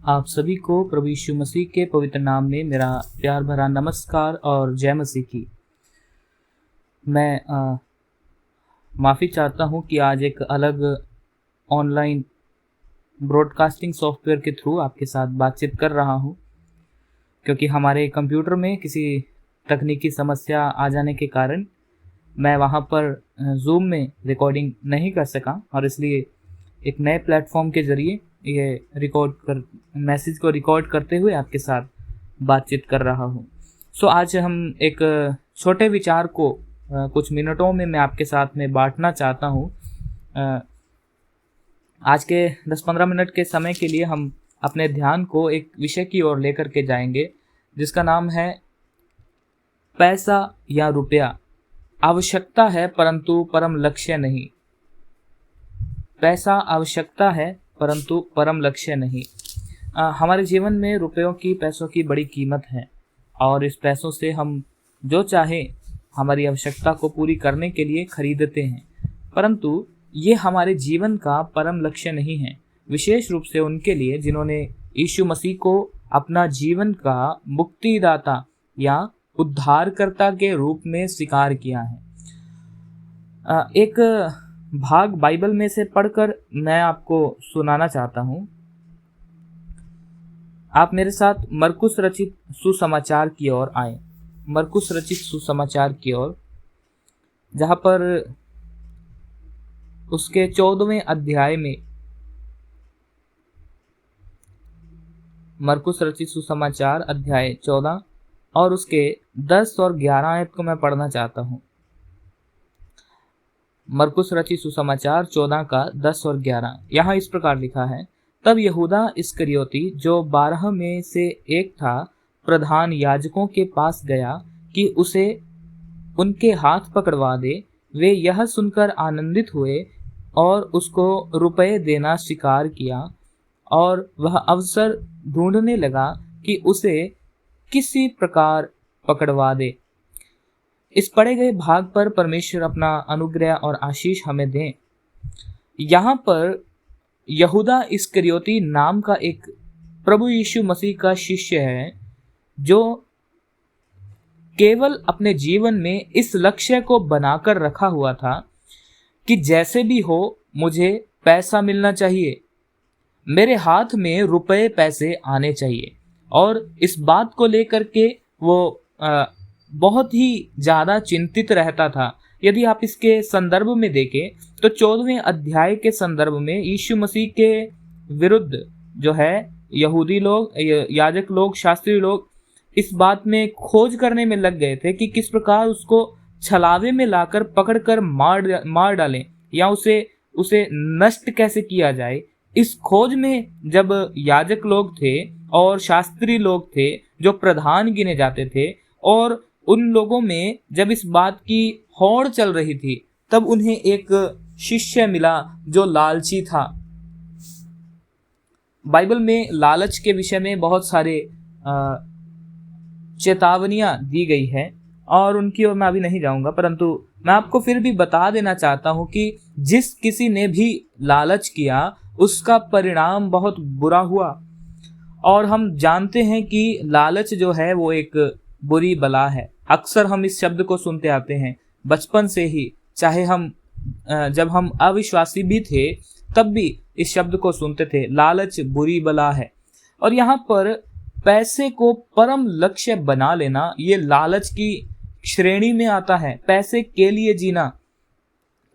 आप सभी को प्रभु यीशु मसीह के पवित्र नाम में मेरा प्यार भरा नमस्कार और जय मसीह की। मैं माफ़ी चाहता हूँ कि आज एक अलग ऑनलाइन ब्रॉडकास्टिंग सॉफ्टवेयर के थ्रू आपके साथ बातचीत कर रहा हूँ, क्योंकि हमारे कंप्यूटर में किसी तकनीकी समस्या आ जाने के कारण मैं वहाँ पर जूम में रिकॉर्डिंग नहीं कर सका और इसलिए एक नए प्लेटफॉर्म के ज़रिए ये मैसेज को रिकॉर्ड करते हुए आपके साथ बातचीत कर रहा हूँ। आज हम एक छोटे विचार को कुछ मिनटों में मैं आपके साथ में बांटना चाहता हूँ। आज के 10-15 मिनट के समय के लिए हम अपने ध्यान को एक विषय की ओर लेकर के जाएंगे, जिसका नाम है पैसा या रुपया, आवश्यकता है परंतु परम लक्ष्य नहीं। पैसा आवश्यकता है परंतु परम लक्ष्य नहीं। हमारे जीवन में रुपयों की, पैसों की बड़ी कीमत है और इस पैसों से हम जो चाहे हमारी आवश्यकता को पूरी करने के लिए खरीदते हैं, परंतु ये हमारे जीवन का परम लक्ष्य नहीं है, विशेष रूप से उनके लिए जिन्होंने यीशु मसीह को अपना जीवन का मुक्तिदाता या उद्धारकर्ता के रूप में स्वीकार किया है। एक भाग बाइबल में से पढ़कर मैं आपको सुनाना चाहता हूँ। आप मेरे साथ मरकुस रचित सुसमाचार की ओर आए। मरकुस रचित सुसमाचार की ओर, जहाँ पर उसके 14वें अध्याय में, मरकुस रचित सुसमाचार अध्याय 14 और उसके 10 और 11 आयत को मैं पढ़ना चाहता हूँ। मरकुस रचित सुसमाचार 14 का 10 और 11 यहाँ इस प्रकार लिखा है। तब यहूदा इस्करियोती, जो 12 में से एक था, प्रधान याजकों के पास गया कि उसे उनके हाथ पकड़वा दे। वे यह सुनकर आनंदित हुए और उसको रुपए देना स्वीकार किया और वह अवसर ढूंढने लगा कि उसे किसी प्रकार पकड़वा दे। इस पढ़े गए भाग पर परमेश्वर अपना अनुग्रह और आशीष हमें दें। यहाँ पर यहूदा इस्करियोती नाम का एक प्रभु यीशु मसीह का शिष्य है, जो केवल अपने जीवन में इस लक्ष्य को बनाकर रखा हुआ था कि जैसे भी हो मुझे पैसा मिलना चाहिए, मेरे हाथ में रुपए पैसे आने चाहिए। और इस बात को लेकर के वो बहुत ही ज़्यादा चिंतित रहता था। यदि आप इसके संदर्भ में देखें तो 14वें अध्याय के संदर्भ में यीशु मसीह के विरुद्ध जो है यहूदी लोग, याजक लोग, शास्त्री लोग इस बात में खोज करने में लग गए थे कि किस प्रकार उसको छलावे में लाकर पकड़कर मार डालें या उसे नष्ट कैसे किया जाए। इस खोज में जब याजक लोग थे और शास्त्री लोग थे जो प्रधान गिने जाते थे, और उन लोगों में जब इस बात की होड़ चल रही थी, तब उन्हें एक शिष्य मिला जो लालची था। बाइबल में लालच के विषय में बहुत सारे चेतावनियां दी गई है और उनकी ओर मैं अभी नहीं जाऊंगा, परंतु मैं आपको फिर भी बता देना चाहता हूं कि जिस किसी ने भी लालच किया उसका परिणाम बहुत बुरा हुआ। और हम जानते हैं कि लालच जो है वो एक बुरी बला है। अक्सर हम इस शब्द को सुनते आते हैं बचपन से ही, चाहे हम जब हम अविश्वासी भी थे तब भी इस शब्द को सुनते थे, लालच बुरी बला है। और यहाँ पर पैसे को परम लक्ष्य बना लेना ये लालच की श्रेणी में आता है। पैसे के लिए जीना,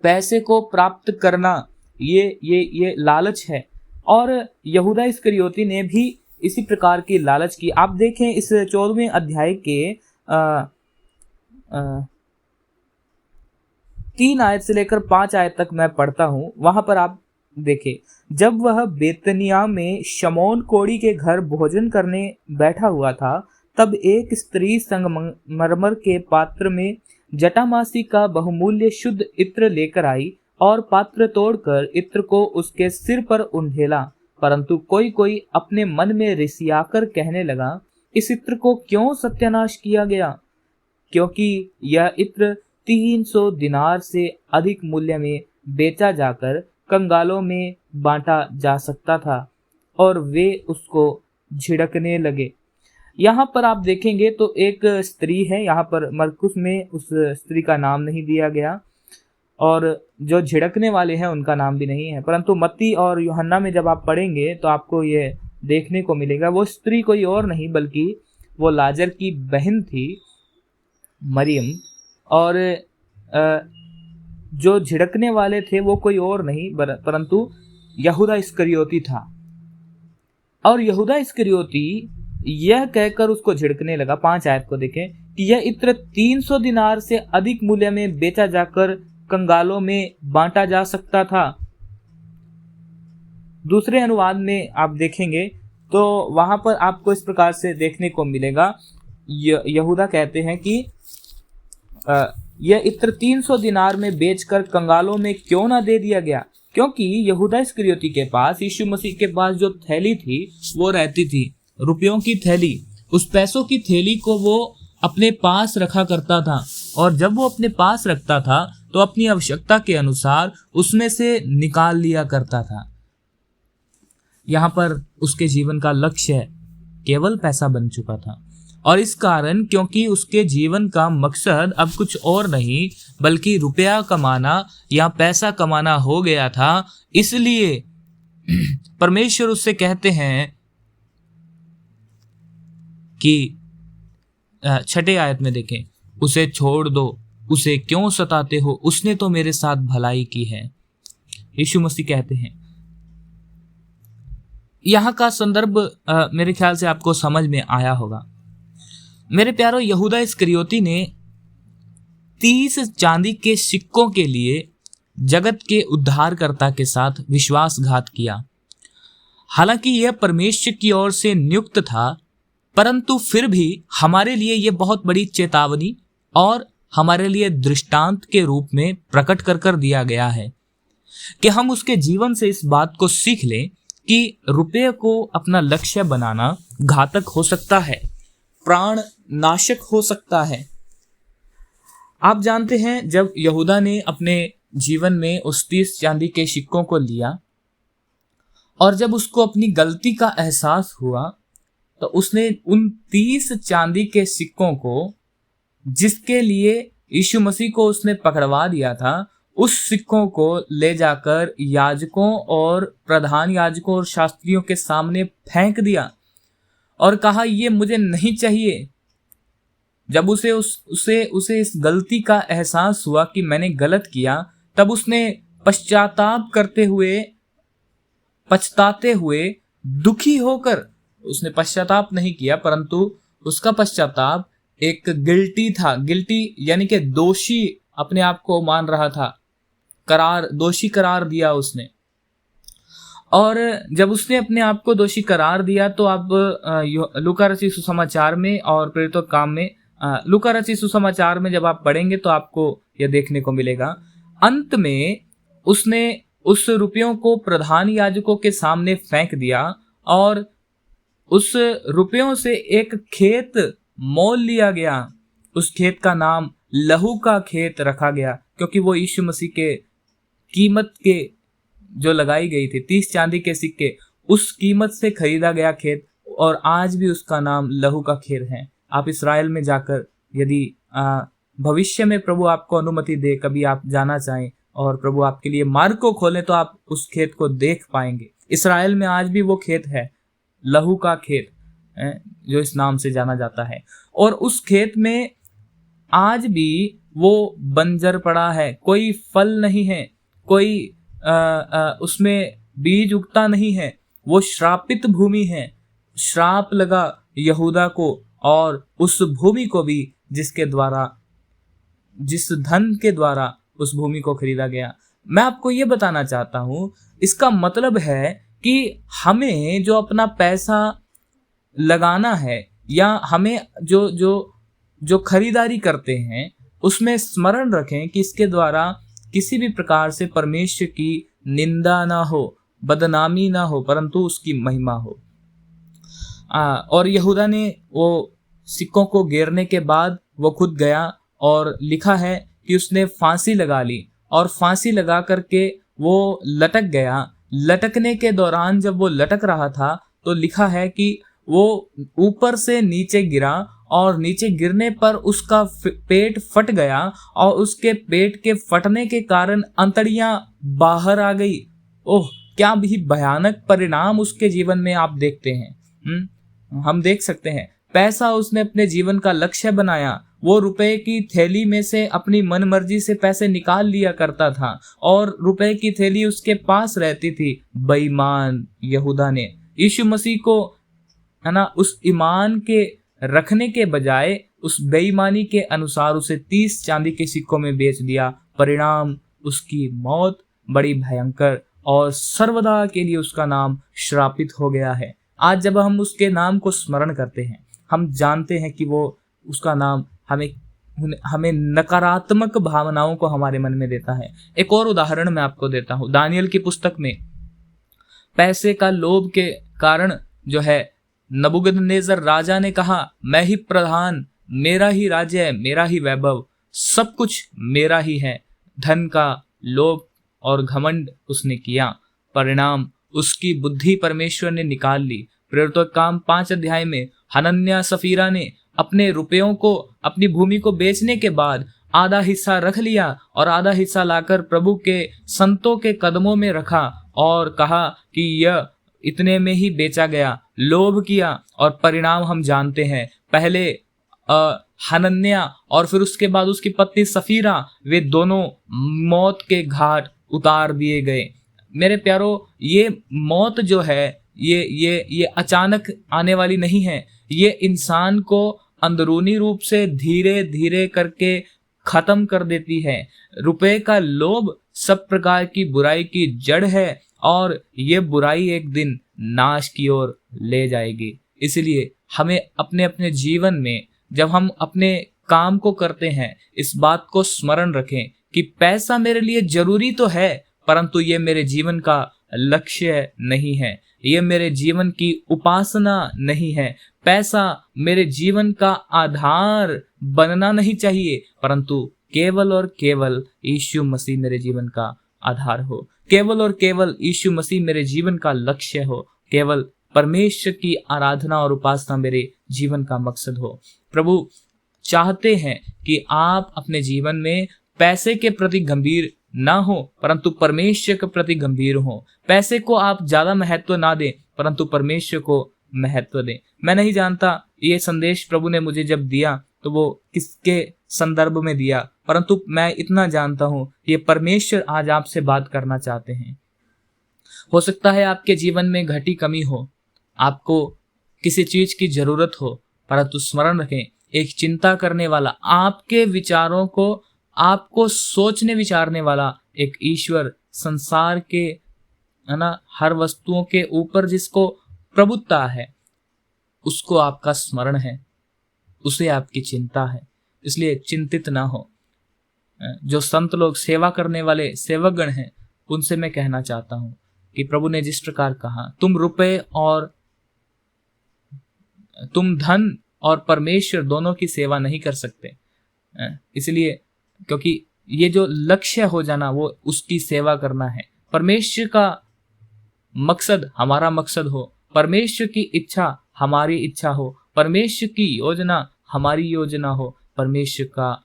पैसे को प्राप्त करना, ये लालच है। और यहूदा इस्करियोती ने भी इसी प्रकार की लालच की। आप देखें इस 14वें अध्याय के 3 आयत से लेकर 5 आयत तक मैं पढ़ता हूँ। वहां पर आप देखें, जब वह बेतनिया में शमौन कोढ़ी के घर भोजन करने बैठा हुआ था, तब एक स्त्री संगमरमर के पात्र में जटामासी का बहुमूल्य शुद्ध इत्र लेकर आई और पात्र तोड़कर इत्र को उसके सिर पर उंडेला। परंतु कोई कोई अपने मन में रिसियाकर कहने लगा, इस इत्र को क्यों सत्यानाश किया गया, क्योंकि यह इत्र 300 दिनार से अधिक मूल्य में बेचा जाकर कंगालों में बांटा जा सकता था। और वे उसको झिड़कने लगे। यहाँ पर आप देखेंगे तो एक स्त्री है, यहाँ पर मरकुस में उस स्त्री का नाम नहीं दिया गया और जो झिड़कने वाले हैं उनका नाम भी नहीं है, परंतु मत्ती और यूहन्ना में जब आप पढ़ेंगे तो आपको ये देखने को मिलेगा। वो स्त्री कोई और नहीं बल्कि वो लाजर की बहन थी मरियम, और जो झिड़कने वाले थे वो कोई और नहीं परंतु यहूदा इस्करियोती था। और यहूदा इस्करियोती यह कहकर उसको झिड़कने लगा। 5 आयत को देखें कि यह इत्र 300 दिनार से अधिक मूल्य में बेचा जाकर कंगालों में बांटा जा सकता था। दूसरे अनुवाद में आप देखेंगे तो वहां पर आपको इस प्रकार से देखने को मिलेगा, यहूदा कहते हैं कि यह इत्र 300 दिनार में बेचकर कंगालों में क्यों ना दे दिया गया, क्योंकि यहूदा इस्करियोती के पास, यीशु मसीह के पास जो थैली थी वो रहती थी, रुपयों की थैली। उस पैसों की थैली को वो अपने पास रखा करता था, और जब वो अपने पास रखता था तो अपनी आवश्यकता के अनुसार उसमें से निकाल लिया करता था। यहाँ पर उसके जीवन का लक्ष्य केवल पैसा बन चुका था, और इस कारण क्योंकि उसके जीवन का मकसद अब कुछ और नहीं बल्कि रुपया कमाना या पैसा कमाना हो गया था, इसलिए परमेश्वर उससे कहते हैं कि 6 आयत में देखें, उसे छोड़ दो, उसे क्यों सताते हो, उसने तो मेरे साथ भलाई की है। यीशु मसीह कहते हैं। यहाँ का संदर्भ मेरे ख्याल से आपको समझ में आया होगा। मेरे प्यारो, यहूदा इस्करियोती ने 30 चांदी के सिक्कों के लिए जगत के उद्धारकर्ता के साथ विश्वासघात किया। हालांकि यह परमेश्वर की ओर से नियुक्त था, परंतु फिर भी हमारे लिए यह बहुत बड़ी चेतावनी और हमारे लिए दृष्टांत के रूप में प्रकट कर दिया गया है कि हम उसके जीवन से इस बात को सीख लें कि रुपये को अपना लक्ष्य बनाना घातक हो सकता है, प्राण नाशक हो सकता है। आप जानते हैं, जब यहूदा ने अपने जीवन में उस 30 चांदी के सिक्कों को लिया और जब उसको अपनी गलती का एहसास हुआ, तो उसने उन 30 चांदी के सिक्कों को, जिसके लिए यीशु मसीह को उसने पकड़वा दिया था, उस सिक्कों को ले जाकर याजकों और प्रधान याजकों और शास्त्रियों के सामने फेंक दिया और कहा, ये मुझे नहीं चाहिए। जब उसे इस गलती का एहसास हुआ कि मैंने गलत किया, तब उसने पश्चाताप करते हुए, पछताते हुए, दुखी होकर, उसने पश्चाताप नहीं किया परंतु उसका पश्चाताप एक गिल्टी था। गिल्टी यानी कि दोषी अपने आप को मान रहा था, दोषी करार दिया उसने। और जब उसने अपने आप को दोषी करार दिया तो अब लूका रचित सुसमाचार में और प्रेरितों के काम में, लूका रचित सुसमाचार में जब आप पढ़ेंगे तो आपको यह देखने को मिलेगा। अंत में उसने उस रुपयों को प्रधान याजकों के सामने फेंक दिया और उस रुपयों से एक खेत मोल लिया गया। उस खेत का नाम लहू का खेत रखा गया, क्योंकि वो यीशु मसीह के कीमत के जो लगाई गई थी 30 चांदी के सिक्के, उस कीमत से खरीदा गया खेत, और आज भी उसका नाम लहू का खेत है। आप इस्राएल में जाकर, यदि भविष्य में प्रभु आपको अनुमति दे, कभी आप जाना चाहें और प्रभु आपके लिए मार्ग को खोले, तो आप उस खेत को देख पाएंगे। इस्राएल में आज भी वो खेत है, लहू का खेत, जो इस नाम से जाना जाता है। और उस खेत में आज भी वो बंजर पड़ा है, कोई फल नहीं है, कोई उसमें बीज उगता नहीं है, वो श्रापित भूमि है। श्राप लगा यहूदा को और उस भूमि को भी, जिसके द्वारा, जिस धन के द्वारा उस भूमि को खरीदा गया। मैं आपको ये बताना चाहता हूं, इसका मतलब है कि हमें जो अपना पैसा लगाना है या हमें जो खरीदारी करते हैं, उसमें स्मरण रखें कि इसके द्वारा किसी भी प्रकार से परमेश्वर की निंदा ना हो, बदनामी ना हो, परंतु उसकी महिमा हो। और यहूदा ने वो सिक्कों को गिरने के बाद वो खुद गया और लिखा है कि उसने फांसी लगा ली और फांसी लगा करके वो लटक गया, लटकने के दौरान जब वो लटक रहा था तो लिखा है कि वो ऊपर से नीचे गिरा और नीचे गिरने पर उसका पेट फट गया और उसके पेट के फटने के कारण अंतड़ियां बाहर आ गई। ओह, क्या भी भयानक परिणाम उसके जीवन में आप देखते हैं। हम देख सकते हैं, पैसा उसने अपने जीवन का लक्ष्य बनाया। वो रुपए की थैली में से अपनी मनमर्जी से पैसे निकाल लिया करता था और रुपए की थैली उसके पास रहती थी। बेईमान यहूदा ने यीशु मसीह को, है ना, उस ईमान के रखने के बजाय उस बेईमानी के अनुसार उसे 30 चांदी के सिक्कों में बेच दिया। परिणाम उसकी मौत बड़ी भयंकर और सर्वदा के लिए उसका नाम श्रापित हो गया है। आज जब हम उसके नाम को स्मरण करते हैं, हम जानते हैं कि वो उसका नाम हमें नकारात्मक भावनाओं को हमारे मन में देता है। एक और उदाहरण मैं आपको देता हूँ। दानियल की पुस्तक में पैसे का लोभ के कारण जो है नबूकदनेस्सर राजा ने कहा, मैं ही प्रधान, मेरा ही राज्य है, मेरा ही वैभव, सब कुछ मेरा ही है। धन का लोभ और घमंड उसने किया। परिणाम उसकी बुद्धि परमेश्वर ने निकाल ली। प्रेरितों के काम 5 अध्याय में हनन्याह सफीरा ने अपने रुपयों को, अपनी भूमि को बेचने के बाद आधा हिस्सा रख लिया और आधा हिस्सा लाकर प्रभु के संतों के कदमों में रखा और कहा कि यह इतने में ही बेचा गया। लोभ किया और परिणाम हम जानते हैं। पहले हनन्याह और फिर उसके बाद उसकी पत्नी सफीरा, वे दोनों मौत के घाट उतार दिए गए। मेरे प्यारो, ये मौत जो है ये अचानक आने वाली नहीं है। ये इंसान को अंदरूनी रूप से धीरे धीरे करके खत्म कर देती है। रुपए का लोभ सब प्रकार की बुराई की जड़ है और ये बुराई एक दिन नाश की ओर ले जाएगी। इसलिए हमें अपने अपने जीवन में जब हम अपने काम को करते हैं, इस बात को स्मरण रखें कि पैसा मेरे लिए जरूरी तो है, परंतु ये मेरे जीवन का लक्ष्य नहीं है, ये मेरे जीवन की उपासना नहीं है। पैसा मेरे जीवन का आधार बनना नहीं चाहिए, परंतु केवल और केवल यीशु मसीह मेरे जीवन का आधार हो। केवल और केवल यीशु मसीह मेरे जीवन का लक्ष्य हो। केवल परमेश्वर की आराधना और उपासना मेरे जीवन का मकसद हो। प्रभु चाहते हैं कि आप अपने जीवन में पैसे के प्रति गंभीर ना हो, परंतु परमेश्वर के प्रति गंभीर हो। पैसे को आप ज्यादा महत्व ना दें, परंतु परमेश्वर को महत्व दें। मैं नहीं जानता ये संदेश प्रभु ने मुझे जब दिया तो वो किसके संदर्भ में दिया, परंतु मैं इतना जानता हूं ये परमेश्वर आज आपसे बात करना चाहते हैं। हो सकता है आपके जीवन में घटी कमी हो, आपको किसी चीज की जरूरत हो, परंतु स्मरण रखें, एक चिंता करने वाला, आपके विचारों को आपको सोचने विचारने वाला एक ईश्वर, संसार के, है ना, हर वस्तुओं के ऊपर जिसको प्रभुत्ता है, उसको आपका स्मरण है, उसे आपकी चिंता है। इसलिए चिंतित ना हो। जो संत लोग, सेवा करने वाले सेवकगण हैं, उनसे मैं कहना चाहता हूं कि प्रभु ने जिस प्रकार कहा, तुम धन और परमेश्वर दोनों की सेवा नहीं कर सकते। इसलिए, क्योंकि ये जो लक्ष्य हो जाना वो उसकी सेवा करना है। परमेश्वर का मकसद हमारा मकसद हो, परमेश्वर की इच्छा हमारी इच्छा हो, परमेश्वर की योजना हमारी योजना हो, परमेश्वर का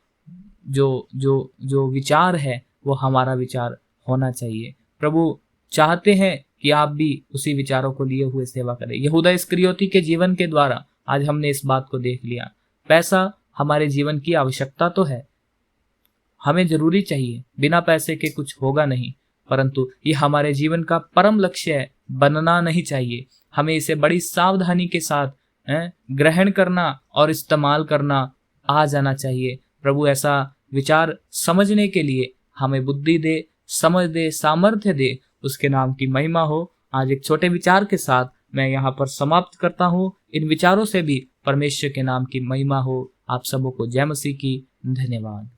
जो विचार है वो हमारा विचार होना चाहिए। प्रभु चाहते हैं कि आप भी उसी विचारों को लिए हुए सेवा करें। यहूदा इस्करियोती के जीवन के द्वारा आज हमने इस बात को देख लिया। पैसा हमारे जीवन की आवश्यकता तो है, हमें जरूरी चाहिए, बिना पैसे के कुछ होगा नहीं, परंतु ये हमारे जीवन का परम लक्ष्य है, बनना नहीं चाहिए। हमें इसे बड़ी सावधानी के साथ ग्रहण करना और इस्तेमाल करना आ जाना चाहिए। प्रभु ऐसा विचार समझने के लिए हमें बुद्धि दे, समझ दे, सामर्थ्य दे, उसके नाम की महिमा हो। आज एक छोटे विचार के साथ मैं यहाँ पर समाप्त करता हूँ। इन विचारों से भी परमेश्वर के नाम की महिमा हो। आप सबों को जय मसीह की। धन्यवाद।